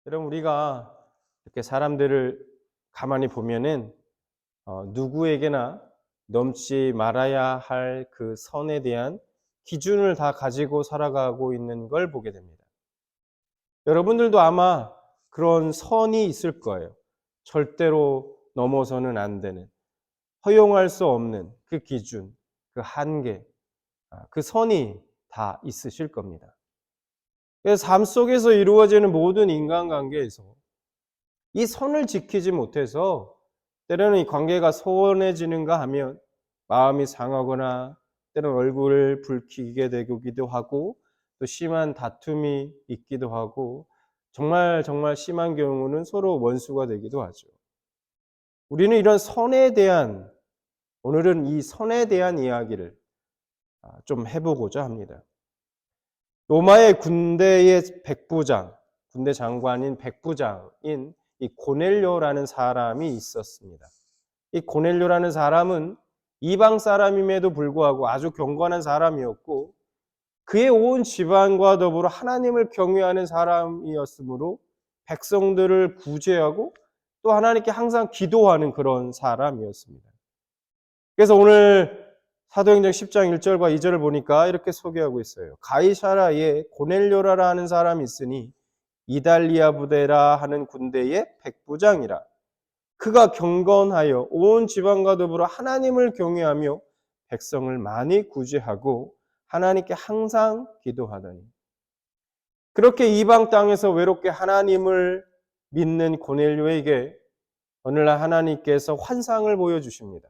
여러분 우리가 이렇게 사람들을 가만히 보면은 누구에게나 넘지 말아야 할 그 선에 대한 기준을 다 가지고 살아가고 있는 걸 보게 됩니다. 여러분들도 아마 그런 선이 있을 거예요. 절대로 넘어서는 안 되는, 허용할 수 없는 그 기준, 그 한계, 그 선이 다 있으실 겁니다. 그래서 삶 속에서 이루어지는 모든 인간관계에서 이 선을 지키지 못해서 때로는 이 관계가 소원해지는가 하면 마음이 상하거나 때로는 얼굴을 붉히게 되기도 하고 또 심한 다툼이 있기도 하고 정말 심한 경우는 서로 원수가 되기도 하죠. 우리는 이런 선에 대한 오늘은 이 선에 대한 이야기를 좀 해보고자 합니다. 로마의 군대의 백부장, 군대 장관인 백부장인 이 고넬료라는 사람이 있었습니다. 이 고넬료라는 사람은 이방 사람임에도 불구하고 아주 경건한 사람이었고 그의 온 집안과 더불어 하나님을 경외하는 사람이었으므로 백성들을 구제하고 또 하나님께 항상 기도하는 그런 사람이었습니다. 그래서 오늘 사도행전 10장 1절과 2절을 보니까 이렇게 소개하고 있어요. 가이사라에 고넬료라는 사람이 있으니 이달리아 부대라 하는 군대의 백부장이라. 그가 경건하여 온 지방과 더불어 하나님을 경외하며 백성을 많이 구제하고 하나님께 항상 기도하더니. 그렇게 이방 땅에서 외롭게 하나님을 믿는 고넬료에게 어느 날 하나님께서 환상을 보여주십니다.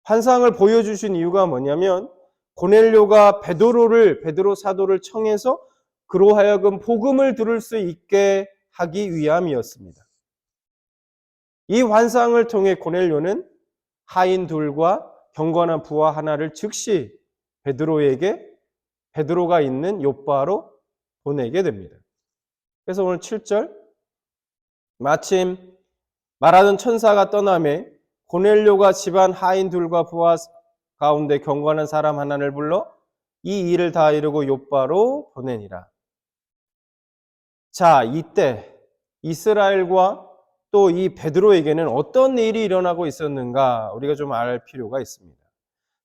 환상을 보여주신 이유가 뭐냐면 고넬료가 베드로 사도를 청해서 그로 하여금 복음을 들을 수 있게 하기 위함이었습니다. 이 환상을 통해 고넬료는 하인 둘과 경건한 부하 하나를 즉시 베드로가 있는 요빠로 보내게 됩니다. 그래서 오늘 7절 마침 말하던 천사가 떠나매 고넬료가 집안 하인 둘과 부하 가운데 경건한 사람 하나를 불러 이 일을 다 이루고 요빠로 보내니라. 자, 이때 이스라엘과 또 이 베드로에게는 어떤 일이 일어나고 있었는가 우리가 좀 알 필요가 있습니다.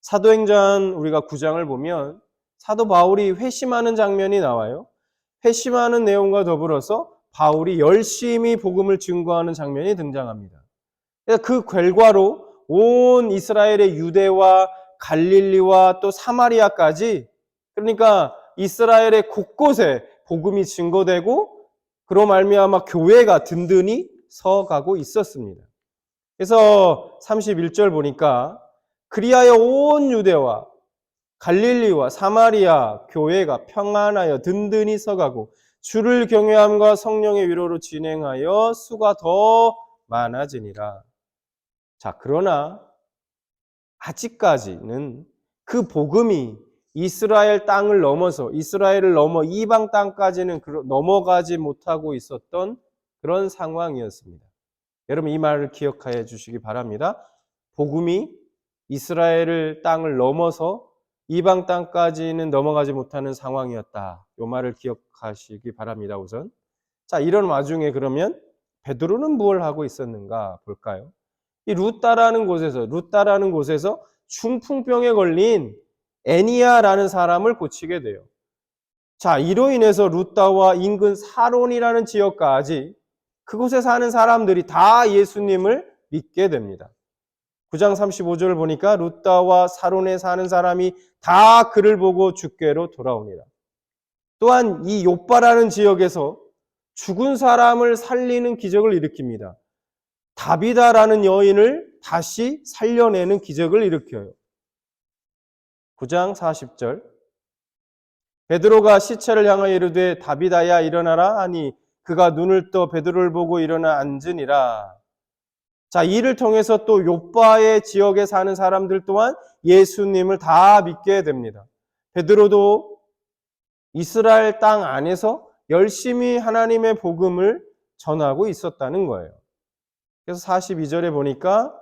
사도행전 우리가 9장을 보면 사도 바울이 회심하는 장면이 나와요. 회심하는 내용과 더불어서 바울이 열심히 복음을 증거하는 장면이 등장합니다. 그 결과로 온 이스라엘의 유대와 갈릴리와 또 사마리아까지 그러니까 이스라엘의 곳곳에 복음이 증거되고 그로 말미암아 교회가 든든히 서가고 있었습니다. 그래서 31절 보니까 그리하여 온 유대와 갈릴리와 사마리아 교회가 평안하여 든든히 서가고 주를 경외함과 성령의 위로로 진행하여 수가 더 많아지니라. 자, 그러나 아직까지는 그 복음이 이스라엘 땅을 넘어서 이스라엘을 넘어 이방 땅까지는 넘어가지 못하고 있었던 그런 상황이었습니다. 여러분 이 말을 기억해 주시기 바랍니다. 복음이 이스라엘 땅을 넘어서 이방 땅까지는 넘어가지 못하는 상황이었다. 이 말을 기억하시기 바랍니다. 우선 자 이런 와중에 그러면 베드로는 뭘 하고 있었는가 볼까요? 이 루다라는 곳에서 중풍병에 걸린 애니야라는 사람을 고치게 돼요. 자, 이로 인해서 루다와 인근 사론이라는 지역까지 그곳에 사는 사람들이 다 예수님을 믿게 됩니다. 9장 35절을 보니까 루다와 사론에 사는 사람이 다 그를 보고 주께로 돌아옵니다. 또한 이 요빠라는 지역에서 죽은 사람을 살리는 기적을 일으킵니다. 다비다라는 여인을 다시 살려내는 기적을 일으켜요. 9장 40절 베드로가 시체를 향하여 이르되 다비다야 일어나라 하니 그가 눈을 떠 베드로를 보고 일어나 앉으니라. 자, 이를 통해서 또 요빠의 지역에 사는 사람들 또한 예수님을 다 믿게 됩니다. 베드로도 이스라엘 땅 안에서 열심히 하나님의 복음을 전하고 있었다는 거예요. 그래서 42절에 보니까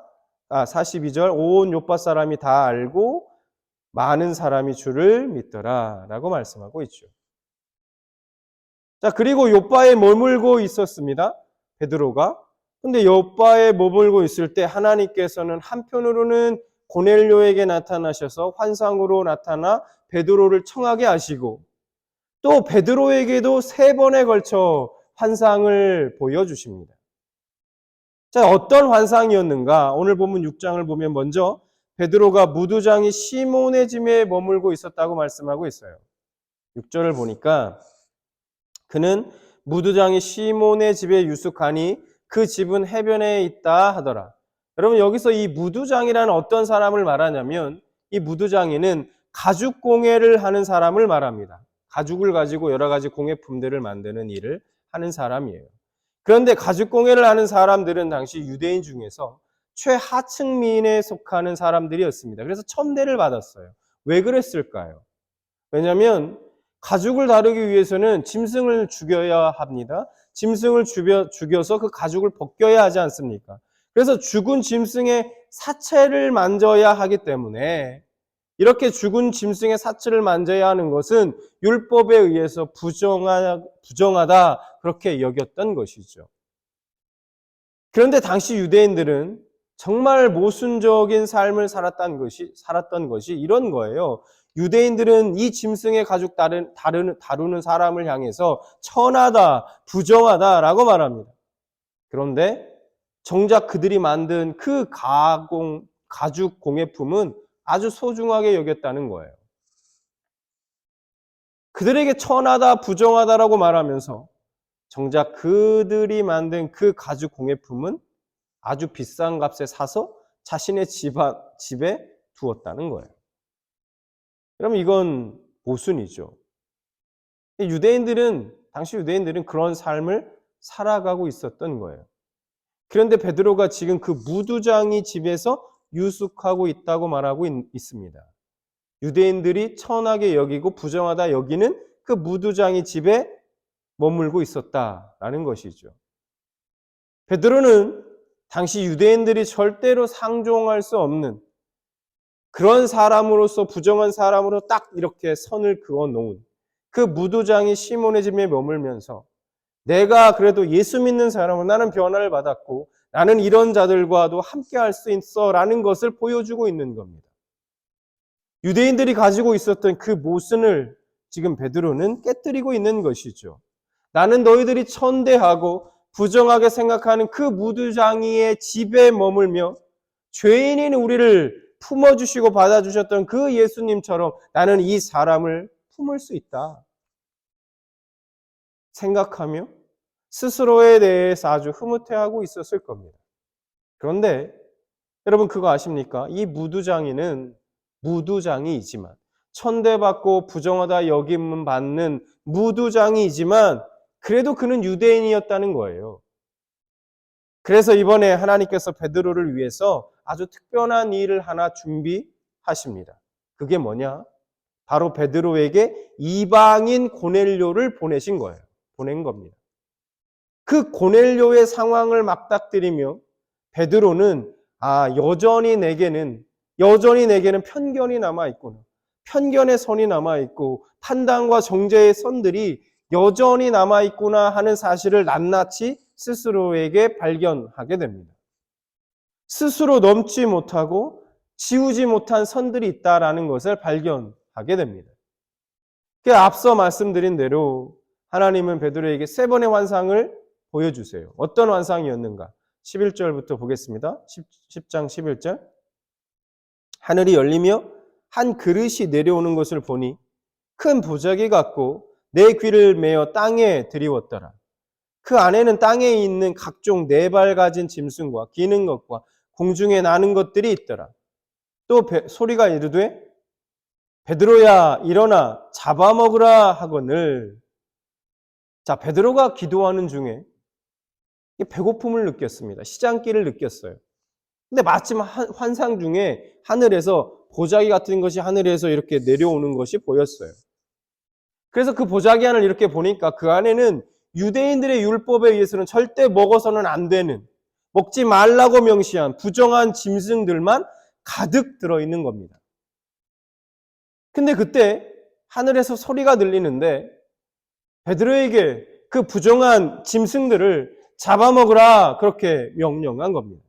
42절 온 요빠 사람이 다 알고 많은 사람이 주를 믿더라 라고 말씀하고 있죠. 자, 그리고 욥바에 머물고 있었습니다. 베드로가. 근데 욥바에 머물고 있을 때 하나님께서는 한편으로는 고넬료에게 나타나셔서 환상으로 나타나 베드로를 청하게 하시고 또 베드로에게도 3번에 걸쳐 환상을 보여주십니다. 자, 어떤 환상이었는가? 오늘 본문 6장을 보면 먼저 베드로가 무두장이 시몬의 집에 머물고 있었다고 말씀하고 있어요. 6절을 보니까 그는 무두장이 시몬의 집에 유숙하니 그 집은 해변에 있다 하더라. 여러분, 여기서 이 무두장이라는 어떤 사람을 말하냐면 이 무두장이는 가죽 공예를 하는 사람을 말합니다. 가죽을 가지고 여러 가지 공예품들을 만드는 일을 하는 사람이에요. 그런데 가죽 공예를 하는 사람들은 당시 유대인 중에서 최하층민에 속하는 사람들이었습니다. 그래서 천대를 받았어요. 왜 그랬을까요? 왜냐하면 가죽을 다루기 위해서는 짐승을 죽여야 합니다. 짐승을 죽여서 그 가죽을 벗겨야 하지 않습니까? 그래서 죽은 짐승의 사체를 만져야 하기 때문에 이렇게 죽은 짐승의 사체를 만져야 하는 것은 율법에 의해서 부정하다 그렇게 여겼던 것이죠. 그런데 당시 유대인들은 정말 모순적인 삶을 살았던 것이 이런 거예요. 유대인들은 이 짐승의 가죽 다루는 사람을 향해서 천하다, 부정하다라고 말합니다. 그런데 정작 그들이 만든 그 가죽 공예품은 아주 소중하게 여겼다는 거예요. 그들에게 천하다, 부정하다라고 말하면서 정작 그들이 만든 그 가죽 공예품은 아주 비싼 값에 사서 자신의 집에 두었다는 거예요. 그러면 이건 모순이죠. 당시 유대인들은 그런 삶을 살아가고 있었던 거예요. 그런데 베드로가 지금 그 무두장이 집에서 유숙하고 있다고 말하고 있습니다. 유대인들이 천하게 여기고 부정하다 여기는 그 무두장이 집에 머물고 있었다라는 것이죠. 베드로는 당시 유대인들이 절대로 상종할 수 없는 그런 사람으로서 부정한 사람으로 딱 이렇게 선을 그어 놓은 그 무두장이 시몬의 집에 머물면서 내가 그래도 예수 믿는 사람은 나는 변화를 받았고 나는 이런 자들과도 함께 할 수 있어 라는 것을 보여주고 있는 겁니다. 유대인들이 가지고 있었던 그 모순을 지금 베드로는 깨뜨리고 있는 것이죠. 나는 너희들이 천대하고 부정하게 생각하는 그 무두장이의 집에 머물며 죄인인 우리를 품어주시고 받아주셨던 그 예수님처럼 나는 이 사람을 품을 수 있다 생각하며 스스로에 대해서 아주 흐뭇해하고 있었을 겁니다. 그런데 여러분 그거 아십니까? 이 무두장이는 무두장이이지만 천대받고 부정하다 여김 받는 무두장이이지만 그래도 그는 유대인이었다는 거예요. 그래서 이번에 하나님께서 베드로를 위해서 아주 특별한 일을 하나 준비하십니다. 그게 뭐냐? 바로 베드로에게 이방인 고넬료를 보내신 거예요. 보낸 겁니다. 그 고넬료의 상황을 막닥뜨리며 베드로는 여전히 내게는 편견이 남아있구나. 편견의 선이 남아있고 판단과 정죄의 선들이 여전히 남아있구나 하는 사실을 낱낱이 스스로에게 발견하게 됩니다. 스스로 넘지 못하고 지우지 못한 선들이 있다라는 것을 발견하게 됩니다. 앞서 말씀드린 대로 하나님은 베드로에게 3번의 환상을 보여주세요. 어떤 환상이었는가? 11절부터 보겠습니다. 10장 11절. 하늘이 열리며 한 그릇이 내려오는 것을 보니 큰 보자기 같고 내 귀를 메어 땅에 들이웠더라. 그 안에는 땅에 있는 각종 4발 가진 짐승과 기는 것과 공중에 나는 것들이 있더라. 또 소리가 이르되 베드로야 일어나 잡아먹으라 하거늘. 자, 베드로가 기도하는 중에 배고픔을 느꼈습니다. 시장기를 느꼈어요. 근데 마침 환상 중에 하늘에서 보자기 같은 것이 하늘에서 이렇게 내려오는 것이 보였어요. 그래서 그 보자기 안을 이렇게 보니까 그 안에는 유대인들의 율법에 의해서는 절대 먹어서는 안 되는, 먹지 말라고 명시한 부정한 짐승들만 가득 들어있는 겁니다. 근데 그때 하늘에서 소리가 들리는데 베드로에게 그 부정한 짐승들을 잡아먹으라 그렇게 명령한 겁니다.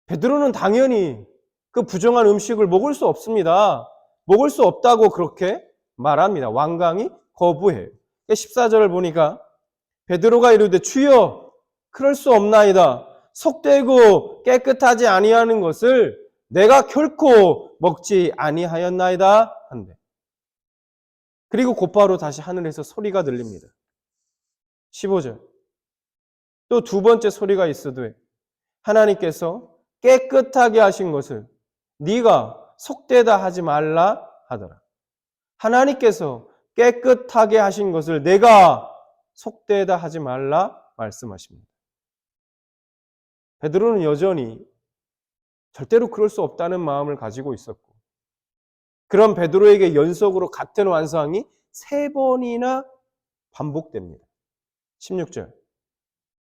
베드로는 당연히 그 부정한 음식을 먹을 수 없습니다. 먹을 수 없다고 그렇게 말합니다. 완강히 거부해요. 14절을 보니까 베드로가 이르되 주여 그럴 수 없나이다. 속되고 깨끗하지 아니하는 것을 내가 결코 먹지 아니하였나이다 한대. 그리고 곧바로 다시 하늘에서 소리가 들립니다. 15절. 또 두 번째 소리가 있어도 하나님께서 깨끗하게 하신 것을 네가 속되다 하지 말라 하더라. 하나님께서 깨끗하게 하신 것을 내가 속되다 하지 말라 말씀하십니다. 베드로는 여전히 절대로 그럴 수 없다는 마음을 가지고 있었고, 그런 베드로에게 연속으로 같은 환상이 3번이나 반복됩니다. 16절.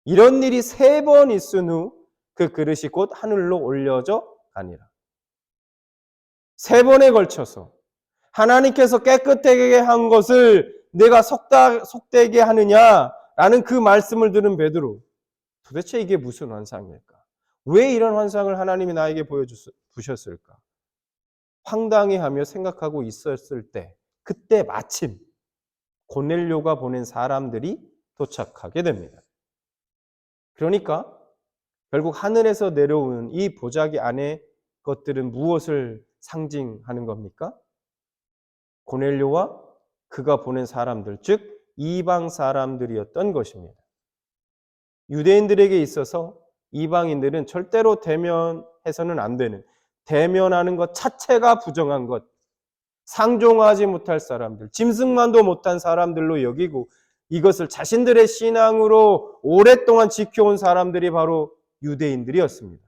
이런 일이 3번 있은 후 그 그릇이 곧 하늘로 올려져 가니라. 3번에 걸쳐서 하나님께서 깨끗하게 한 것을 내가 속되게 하느냐라는 그 말씀을 들은 베드로, 도대체 이게 무슨 환상일까? 왜 이런 환상을 하나님이 나에게 보여주셨을까? 황당해하며 생각하고 있었을 때, 그때 마침 고넬료가 보낸 사람들이 도착하게 됩니다. 그러니까 결국 하늘에서 내려오는 이 보자기 안에 것들은 무엇을 상징하는 겁니까? 고넬료와 그가 보낸 사람들, 즉 이방 사람들이었던 것입니다. 유대인들에게 있어서 이방인들은 절대로 대면해서는 안 되는, 대면하는 것 자체가 부정한 것, 상종하지 못할 사람들, 짐승만도 못한 사람들로 여기고 이것을 자신들의 신앙으로 오랫동안 지켜온 사람들이 바로 유대인들이었습니다.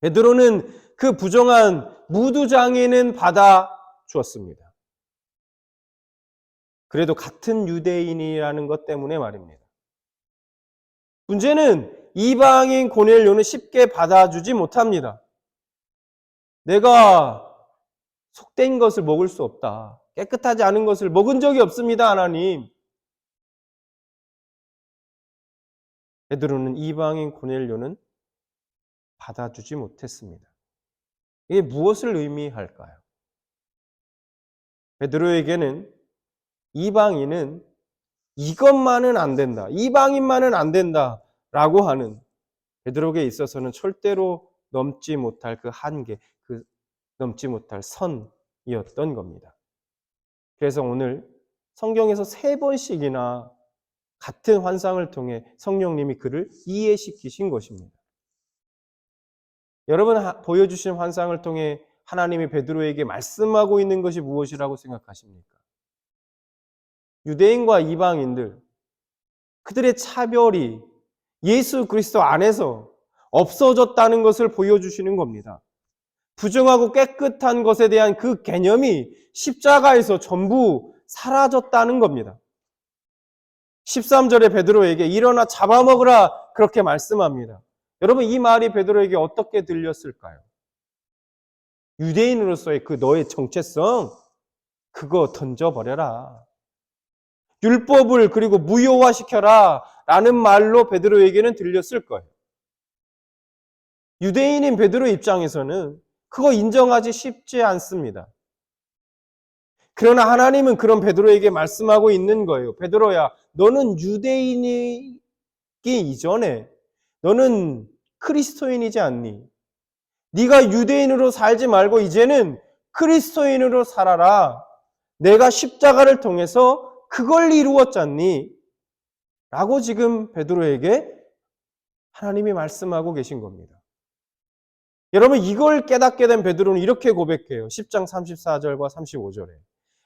베드로는 그 부정한 무두장에는 받아 주었습니다. 그래도 같은 유대인이라는 것 때문에 말입니다. 문제는 이방인 고넬료는 쉽게 받아주지 못합니다. 내가 속된 것을 먹을 수 없다. 깨끗하지 않은 것을 먹은 적이 없습니다, 하나님. 베드로는 이방인 고넬료는 받아주지 못했습니다. 이게 무엇을 의미할까요? 베드로에게는 이방인은 이것만은 안 된다, 이방인만은 안 된다 라고 하는, 베드로에게 있어서는 절대로 넘지 못할 그 한계, 그 넘지 못할 선이었던 겁니다. 그래서 오늘 성경에서 3번씩이나 같은 환상을 통해 성령님이 그를 이해시키신 것입니다. 여러분, 보여주신 환상을 통해 하나님이 베드로에게 말씀하고 있는 것이 무엇이라고 생각하십니까? 유대인과 이방인들, 그들의 차별이 예수 그리스도 안에서 없어졌다는 것을 보여주시는 겁니다. 부정하고 깨끗한 것에 대한 그 개념이 십자가에서 전부 사라졌다는 겁니다. 13절에 베드로에게 일어나 잡아먹으라 그렇게 말씀합니다. 여러분, 이 말이 베드로에게 어떻게 들렸을까요? 유대인으로서의 그 너의 정체성, 그거 던져버려라. 율법을 그리고 무효화시켜라 라는 말로 베드로에게는 들렸을 거예요. 유대인인 베드로 입장에서는 그거 인정하기 쉽지 않습니다. 그러나 하나님은 그런 베드로에게 말씀하고 있는 거예요. 베드로야, 너는 유대인이기 이전에 너는 그리스도인이지 않니? 네가 유대인으로 살지 말고 이제는 그리스도인으로 살아라. 내가 십자가를 통해서 그걸 이루었잖니? 라고 지금 베드로에게 하나님이 말씀하고 계신 겁니다. 여러분, 이걸 깨닫게 된 베드로는 이렇게 고백해요. 10장 34절과 35절에.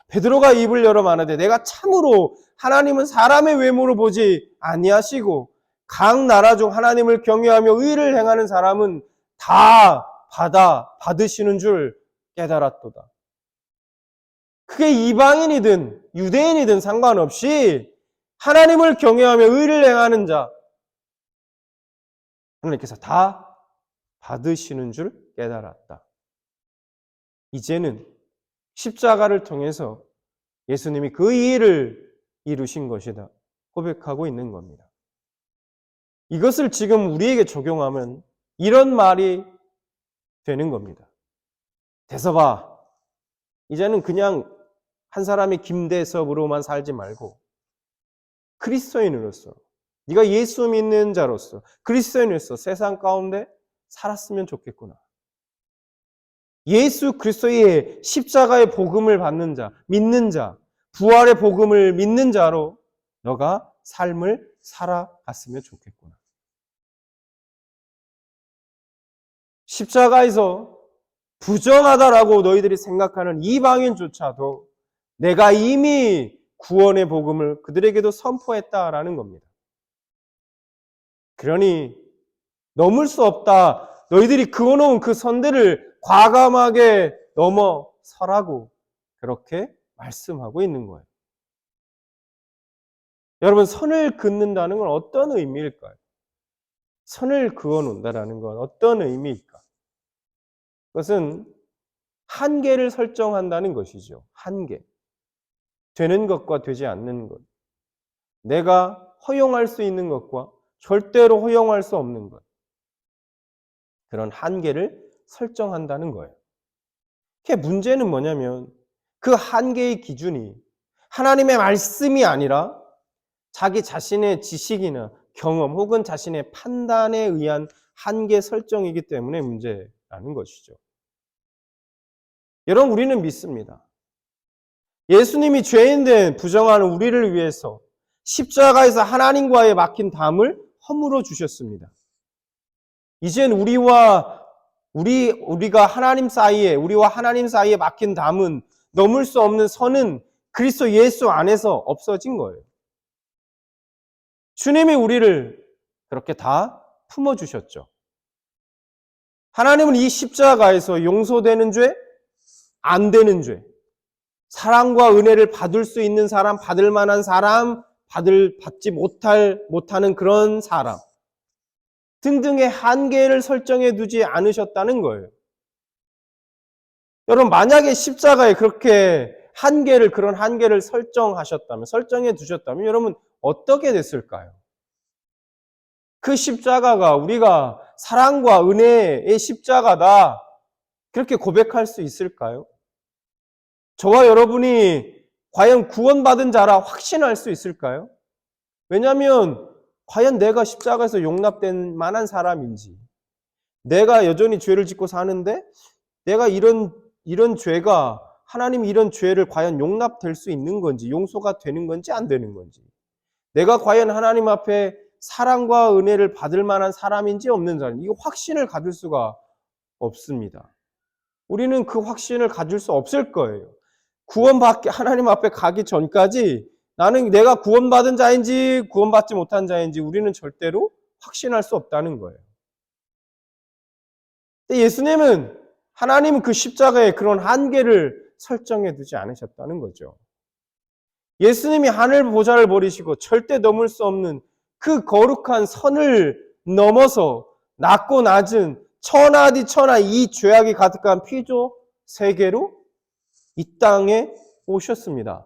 베드로가 입을 열어 말하되 내가 참으로 하나님은 사람의 외모로 보지 아니하시고 각 나라 중 하나님을 경외하며 의를 행하는 사람은 다 받으시는 줄 깨달았도다. 그게 이방인이든 유대인이든 상관없이 하나님을 경외하며 의를 행하는 자, 하나님께서 다 받으시는 줄 깨달았다. 이제는 십자가를 통해서 예수님이 그 일을 이루신 것이다 고백하고 있는 겁니다. 이것을 지금 우리에게 적용하면 이런 말이 되는 겁니다. 대서봐, 이제는 그냥 한 사람이 김대섭으로만 살지 말고 그리스도인으로서, 네가 예수 믿는 자로서 그리스도인으로서 세상 가운데 살았으면 좋겠구나. 예수 그리스도의 십자가의 복음을 받는 자, 믿는 자, 부활의 복음을 믿는 자로 너가 삶을 살아갔으면 좋겠구나. 십자가에서 부정하다라고 너희들이 생각하는 이방인조차도 내가 이미 구원의 복음을 그들에게도 선포했다라는 겁니다. 그러니 넘을 수 없다. 너희들이 그어놓은 그 선들을 과감하게 넘어서라고 그렇게 말씀하고 있는 거예요. 여러분, 선을 긋는다는 건 어떤 의미일까요? 선을 그어놓는다는 건 어떤 의미일까? 그것은 한계를 설정한다는 것이죠. 한계. 되는 것과 되지 않는 것. 내가 허용할 수 있는 것과 절대로 허용할 수 없는 것. 그런 한계를 설정한다는 거예요. 문제는 뭐냐면 그 한계의 기준이 하나님의 말씀이 아니라 자기 자신의 지식이나 경험 혹은 자신의 판단에 의한 한계 설정이기 때문에 문제라는 것이죠. 여러분, 우리는 믿습니다. 예수님이 죄인된 부정하는 우리를 위해서 십자가에서 하나님과의 막힌 담을 허물어 주셨습니다. 이젠 우리가 하나님 사이에, 우리와 하나님 사이에 막힌 담은, 넘을 수 없는 선은 그리스도 예수 안에서 없어진 거예요. 주님이 우리를 그렇게 다 품어주셨죠. 하나님은 이 십자가에서 용서되는 죄, 안 되는 죄, 사랑과 은혜를 받을 수 있는 사람, 받을 만한 사람, 받지 못하는 그런 사람 등등의 한계를 설정해 두지 않으셨다는 거예요. 여러분, 만약에 십자가에 그렇게 그런 한계를 설정해 두셨다면 여러분 어떻게 됐을까요? 그 십자가가 우리가 사랑과 은혜의 십자가다 그렇게 고백할 수 있을까요? 저와 여러분이 과연 구원받은 자라 확신할 수 있을까요? 왜냐하면 과연 내가 십자가에서 용납된 만한 사람인지, 내가 여전히 죄를 짓고 사는데 내가 이런 죄가, 하나님이 이런 죄를 과연 용납될 수 있는 건지, 용서가 되는 건지 안 되는 건지, 내가 과연 하나님 앞에 사랑과 은혜를 받을 만한 사람인지 없는 사람, 이거 확신을 가질 수가 없습니다. 우리는 그 확신을 가질 수 없을 거예요. 하나님 앞에 가기 전까지 나는 내가 구원받은 자인지 구원받지 못한 자인지 우리는 절대로 확신할 수 없다는 거예요. 근데 하나님은 그 십자가에 그런 한계를 설정해 두지 않으셨다는 거죠. 예수님이 하늘 보좌를 버리시고 절대 넘을 수 없는 그 거룩한 선을 넘어서 낮고 낮은 천하디 천하 이 죄악이 가득한 피조 세계로 이 땅에 오셨습니다.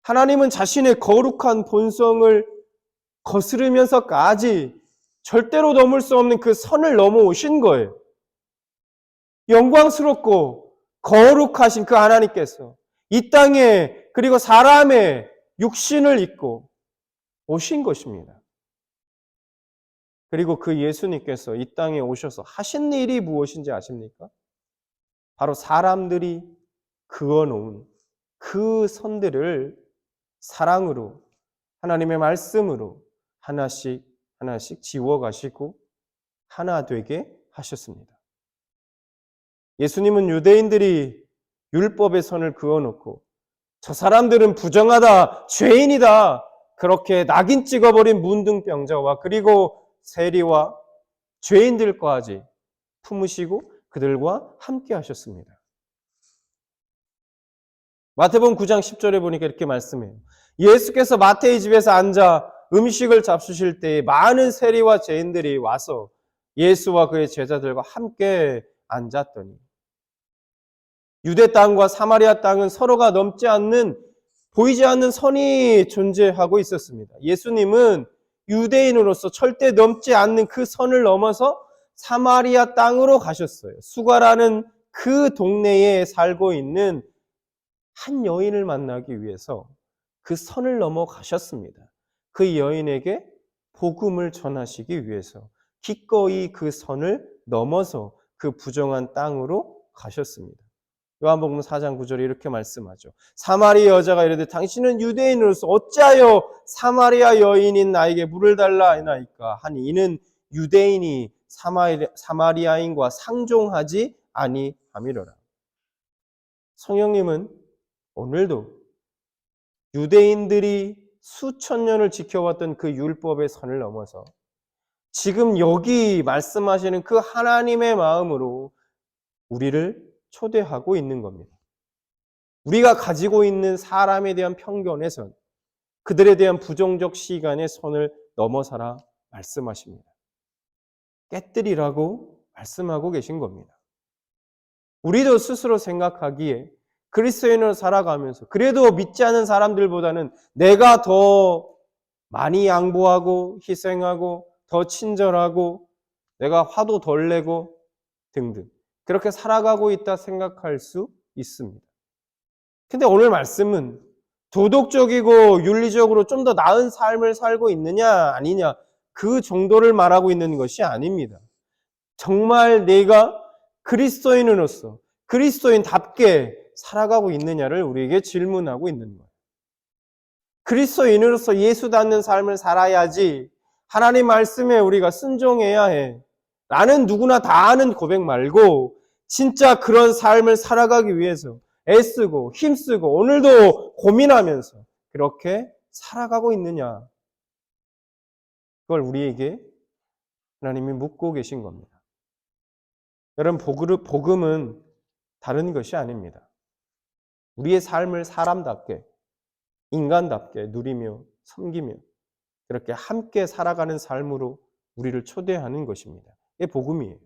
하나님은 자신의 거룩한 본성을 거스르면서까지 절대로 넘을 수 없는 그 선을 넘어오신 거예요. 영광스럽고 거룩하신 그 하나님께서 이 땅에, 그리고 사람의 육신을 입고 오신 것입니다. 그리고 그 예수님께서 이 땅에 오셔서 하신 일이 무엇인지 아십니까? 바로 사람들이 그어놓은 그 선들을 사랑으로, 하나님의 말씀으로 하나씩 지워가시고 하나 되게 하셨습니다. 예수님은 유대인들이 율법의 선을 그어놓고 저 사람들은 부정하다, 죄인이다 그렇게 낙인 찍어버린 문둥병자와 그리고 세리와 죄인들까지 품으시고 그들과 함께 하셨습니다. 마태복음 9장 10절에 보니까 이렇게 말씀해요. 예수께서 마태의 집에서 앉아 음식을 잡수실 때에 많은 세리와 죄인들이 와서 예수와 그의 제자들과 함께 앉았더니, 유대 땅과 사마리아 땅은 서로가 넘지 않는 보이지 않는 선이 존재하고 있었습니다. 예수님은 유대인으로서 절대 넘지 않는 그 선을 넘어서 사마리아 땅으로 가셨어요. 수가라는 그 동네에 살고 있는 한 여인을 만나기 위해서 그 선을 넘어 가셨습니다. 그 여인에게 복음을 전하시기 위해서 기꺼이 그 선을 넘어서 그 부정한 땅으로 가셨습니다. 요한복음 4장 9절에 이렇게 말씀하죠. 사마리아 여자가 이르되 당신은 유대인으로서 어찌하여 사마리아 여인인 나에게 물을 달라 하나이까 하니 이는 유대인이 사마리아인과 상종하지 아니함이로라. 성령님은 오늘도 유대인들이 수천 년을 지켜왔던 그 율법의 선을 넘어서 지금 여기 말씀하시는 그 하나님의 마음으로 우리를 초대하고 있는 겁니다. 우리가 가지고 있는 사람에 대한 편견의 선, 그들에 대한 부정적 시간의 선을 넘어서라 말씀하십니다. 깨뜨리라고 말씀하고 계신 겁니다. 우리도 스스로 생각하기에 그리스도인으로 살아가면서 그래도 믿지 않은 사람들보다는 내가 더 많이 양보하고 희생하고 더 친절하고 내가 화도 덜 내고 등등 그렇게 살아가고 있다 생각할 수 있습니다. 근데 오늘 말씀은 도덕적이고 윤리적으로 좀 더 나은 삶을 살고 있느냐 아니냐 그 정도를 말하고 있는 것이 아닙니다. 정말 내가 그리스도인으로서 그리스도인답게 살아가고 있느냐를 우리에게 질문하고 있는 거예요. 그리스도인으로서 예수 닮는 삶을 살아야지 하나님 말씀에 우리가 순종해야 해 라는 누구나 다 아는 고백 말고 진짜 그런 삶을 살아가기 위해서 애쓰고 힘쓰고 오늘도 고민하면서 그렇게 살아가고 있느냐 그걸 우리에게 하나님이 묻고 계신 겁니다. 여러분 복음은 다른 것이 아닙니다. 우리의 삶을 사람답게 인간답게 누리며 섬기며 그렇게 함께 살아가는 삶으로 우리를 초대하는 것입니다. 이게 복음이에요.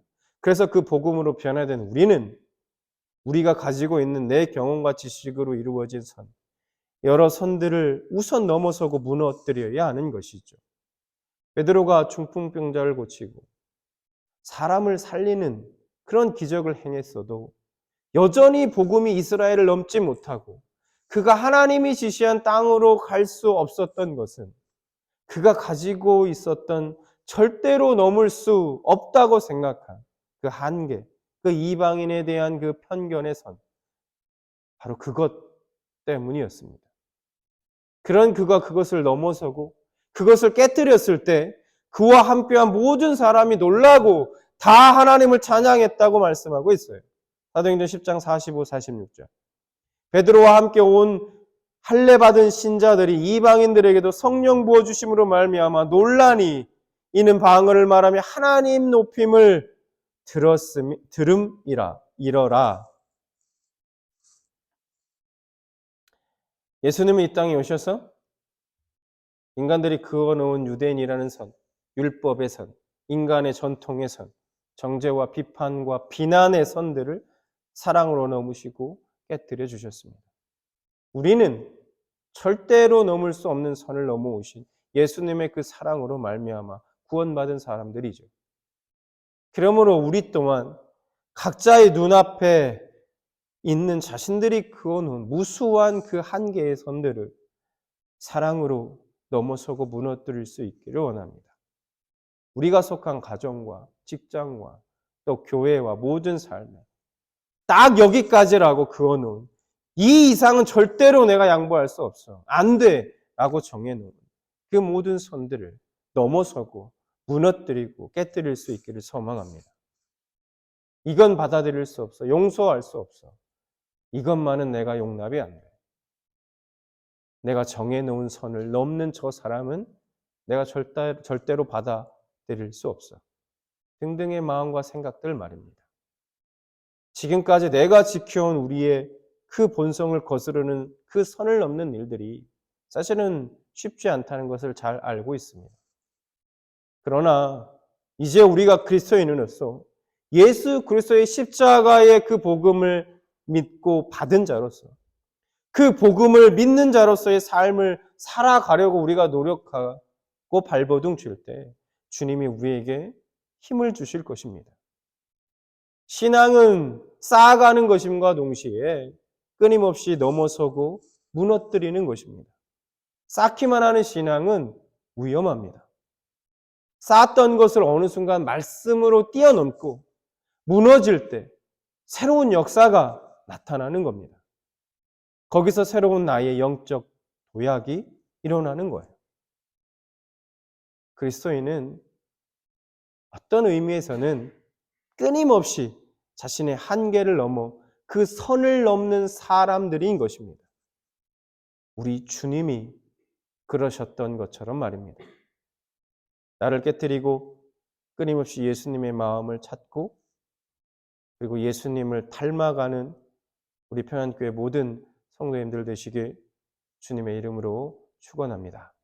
그래서 그 복음으로 변화된 우리는 우리가 가지고 있는 내 경험과 지식으로 이루어진 선, 여러 선들을 우선 넘어서고 무너뜨려야 하는 것이죠. 베드로가 중풍병자를 고치고 사람을 살리는 그런 기적을 행했어도 여전히 복음이 이스라엘을 넘지 못하고 그가 하나님이 지시한 땅으로 갈 수 없었던 것은 그가 가지고 있었던 절대로 넘을 수 없다고 생각한 그 한계, 그 이방인에 대한 그 편견의 선, 바로 그것 때문이었습니다. 그런 그가 그것을 넘어서고 그것을 깨뜨렸을 때 그와 함께한 모든 사람이 놀라고 다 하나님을 찬양했다고 말씀하고 있어요. 사도행전 10장 45, 46절. 베드로와 함께 온 할례 받은 신자들이 이방인들에게도 성령 부어 주심으로 말미암아 놀라니 이는 방언을 말하며 하나님 높임을 들음이라 이러라. 예수님은 이 땅에 오셔서 인간들이 그어놓은 유대인이라는 선, 율법의 선, 인간의 전통의 선, 정죄와 비판과 비난의 선들을 사랑으로 넘으시고 깨뜨려 주셨습니다. 우리는 절대로 넘을 수 없는 선을 넘어오신 예수님의 그 사랑으로 말미암아 구원받은 사람들이죠. 그러므로 우리 또한 각자의 눈앞에 있는 자신들이 그어놓은 무수한 그 한계의 선들을 사랑으로 넘어서고 무너뜨릴 수 있기를 원합니다. 우리가 속한 가정과 직장과 또 교회와 모든 삶에 딱 여기까지라고 그어놓은 이 이상은 절대로 내가 양보할 수 없어. 안 돼! 라고 정해놓은 그 모든 선들을 넘어서고 무너뜨리고 깨뜨릴 수 있기를 소망합니다. 이건 받아들일 수 없어. 용서할 수 없어. 이것만은 내가 용납이 안 돼. 내가 정해놓은 선을 넘는 저 사람은 내가 절대로 받아들일 수 없어. 등등의 마음과 생각들 말입니다. 지금까지 내가 지켜온 우리의 그 본성을 거스르는 그 선을 넘는 일들이 사실은 쉽지 않다는 것을 잘 알고 있습니다. 그러나 이제 우리가 그리스도인으로서 예수 그리스도의 십자가의 그 복음을 믿고 받은 자로서 그 복음을 믿는 자로서의 삶을 살아가려고 우리가 노력하고 발버둥 칠 때 주님이 우리에게 힘을 주실 것입니다. 신앙은 쌓아가는 것임과 동시에 끊임없이 넘어서고 무너뜨리는 것입니다. 쌓기만 하는 신앙은 위험합니다. 쌓았던 것을 어느 순간 말씀으로 뛰어넘고 무너질 때 새로운 역사가 나타나는 겁니다. 거기서 새로운 나의 영적 도약이 일어나는 거예요. 그리스도인은 어떤 의미에서는 끊임없이 자신의 한계를 넘어 그 선을 넘는 사람들인 것입니다. 우리 주님이 그러셨던 것처럼 말입니다. 나를 깨뜨리고 끊임없이 예수님의 마음을 찾고 그리고 예수님을 닮아가는 우리 평안교회 모든 성도님들 되시길 주님의 이름으로 축원합니다.